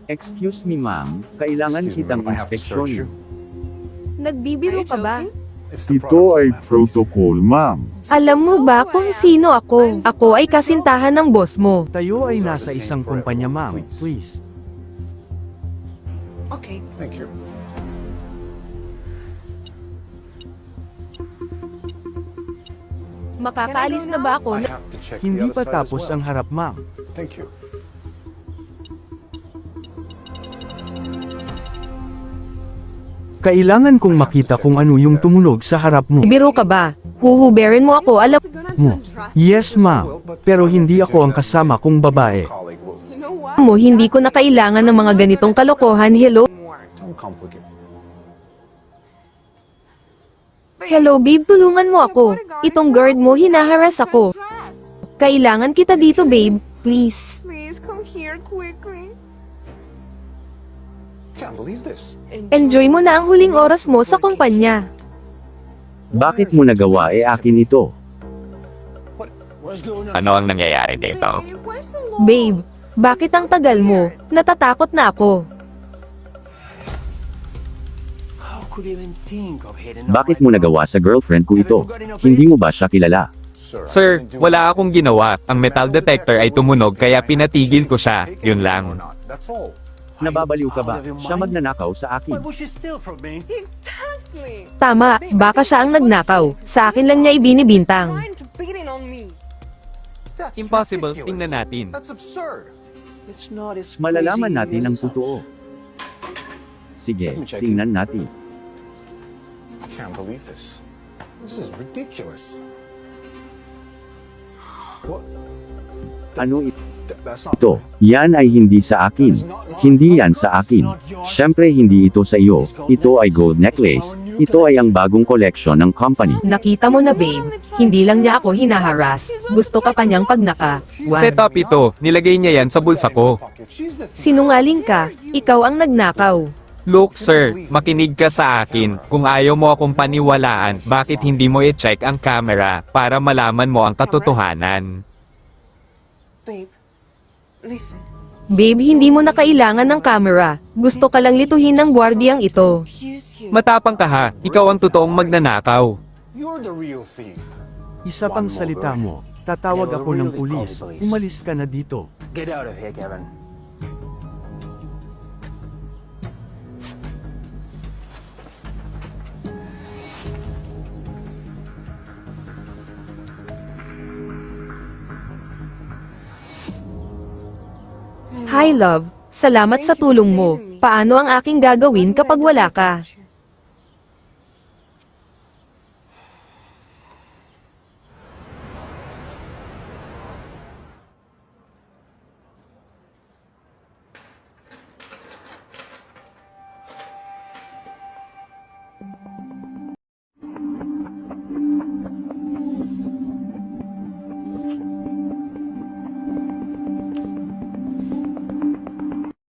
Excuse me ma'am, kailangan kitang inspeksyon. Nagbibiro ka ba? Ito ay protocol, ma'am. Alam mo ba kung sino ako? Ako ay kasintahan ng boss mo. Tayo ay nasa isang kumpanya ma'am, please. Okay. Thank you. Makakaalis na ba ako? I have to check the Hindi other pa side as tapos well. ang harap ma'am. Thank you. Kailangan kong makita kung ano yung tumunog sa harap mo. Biro ka ba? Huhuberin mo ako, alam Mo. Yes ma'am, pero hindi ako ang kasama kong babae. Colleague will. You know what? mo hindi ko na kailangan ng mga ganitong kalokohan. Hello? Don't complicate. Hello babe, tulungan mo ako. Itong guard mo, hinaharas ako. Kailangan kita dito babe, please. Please come here quickly. Can't believe this. Enjoy mo na ang huling oras mo sa kumpanya. Bakit mo nagawa akin ito? Ano ang nangyayari dito? Babe, why so long? Babe, bakit ang tagal mo? Natatakot na ako. Bakit mo nagawa sa girlfriend ko ito? Hindi mo ba siya kilala? Sir, wala akong ginawa. Ang metal detector ay tumunog kaya pinatigil ko siya. Yun lang. That's all. Nababaliw ka ba? Siya magnanakaw sa akin. Exactly. Tama, baka siya ang nagnakaw. Sa akin lang niya ibinibintang. Trying to beat it on me. That's Impossible. ridiculous. Tingnan natin. That's absurd. Malalaman natin ang totoo. Sige, tingnan natin. I can't believe this. This is ridiculous. What? Ano That's not. ito? Yan ay hindi sa akin. Hindi yan sa akin. Siyempre hindi ito sa iyo. Ito ay gold necklace. Ito ay ang bagong koleksyon ng company. Nakita mo na babe, hindi lang niya ako hinaharas. Gusto ka pa niyang pagnaka. Set up ito. Nilagay niya yan sa bulsa ko. Sinungaling ka, ikaw ang nagnakaw. Look sir, makinig ka sa akin. Kung ayaw mo akong paniwalaan, bakit hindi mo i-check ang camera para malaman mo ang katotohanan? Babe, listen. Babe, hindi mo na kailangan ng camera. Gusto ka lang lituhin ng gwardiyang ito. Matapang ka ha, ikaw ang totoong magnanakaw. You're the real thief. Isa pang salita mo. Tatawag ako ng pulis. Umalis ka na dito. Get out of here, Kevin. Hi love, salamat sa tulong mo. Paano ang aking gagawin kapag wala ka?